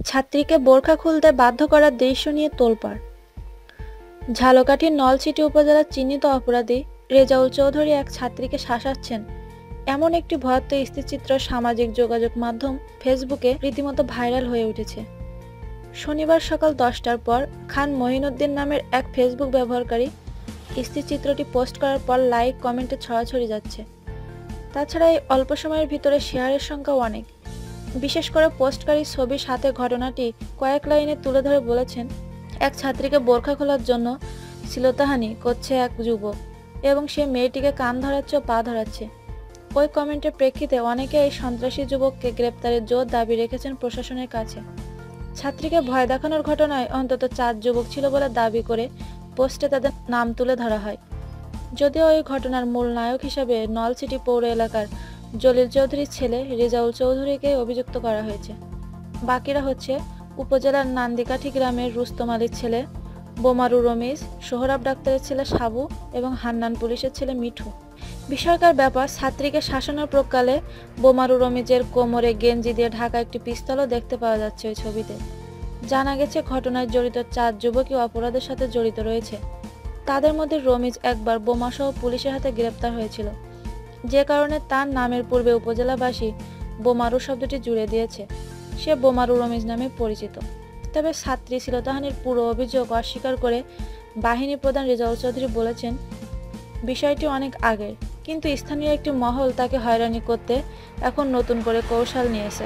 ছাত্রীকে বোরখা খুলতে বাধ্য করার দৃশ্য নিয়ে তোলপাড়। ঝালকাঠির নলছিটি উপজেলার চিহ্নিত অপরাধী রেজাউল চৌধুরী এক ছাত্রীকে শাসাচ্ছেন এমন একটি ভয়ার্থ স্থিরচিত্র সামাজিক যোগাযোগ মাধ্যম ফেসবুকে রীতিমতো ভাইরাল হয়ে উঠেছে। শনিবার সকাল 10টার পর খান মহিনুদ্দিন নামের এক ফেসবুক ব্যবহারকারী স্থিরচিত্রটি পোস্ট করার পর লাইক কমেন্টে ছড়াছড়ি যাচ্ছে। তাছাড়া এই অল্প সময়ের ভিতরে শেয়ারের সংখ্যাও অনেক। বিশেষ করে পোস্টকারী ছবির সাথে ঘটনাটি কয়েক লাইনে তুলে ধরে বলেছেন, এক ছাত্রীকে বোরখা খোলার জন্য শ্লীলতাহানি করছে এক যুবক এবং সে মেয়েটিকে কান ধরাচ্ছে ও পা ধরাচ্ছে। ওই কমেন্টের প্রেক্ষিতে অনেকে এই সন্ত্রাসী যুবককে গ্রেপ্তারের জোর দাবি রেখেছেন প্রশাসনের কাছে। ছাত্রীকে ভয় দেখানোর ঘটনায় অন্তত 4 যুবক ছিল বলে দাবি করে পোস্টে তাদের নাম তুলে ধরা হয়। যদিও এই ঘটনার মূল নায়ক হিসেবে নলছিটি পৌর এলাকার জলিল চৌধুরীর ছেলে রেজাউল চৌধুরীকে অভিযুক্ত করা হয়েছে। বাকিরা হচ্ছে উপজেলার নান্দিকাঠি গ্রামের রুস্তম আলীর ছেলে বোমারু রমিজ, সোহরাব ডাক্তারের ছেলে সাবু এবং হান্নান পুলিশের ছেলে মিঠু। বিষয়কার ব্যাপার, ছাত্রীকে শাসানোর প্রকালে বোমারু রমিজের কোমরে গেঞ্জি দিয়ে ঢাকা একটি পিস্তলও দেখতে পাওয়া যাচ্ছে ওই ছবিতে। জানা গেছে ঘটনায় জড়িত 4 যুবকই অপরাধের সাথে জড়িত রয়েছে। তাদের মধ্যে রমিজ একবার বোমাসহ পুলিশের হাতে গ্রেপ্তার হয়েছিল, যে কারণে তার নামের পূর্বে উপজেলাবাসী বোমারু শব্দটি জুড়ে দিয়েছে। সে বোমারু রমিজ নামে পরিচিত। তবে ছাত্রী শ্লীলতাহানির পুরো অভিযোগ অস্বীকার করে বাহিনী প্রধান রেজাউল চৌধুরী বলেছেন, বিষয়টি অনেক আগের, কিন্তু স্থানীয় একটি মহল তাকে হয়রানি করতে এখন নতুন করে কৌশল নিয়েছে।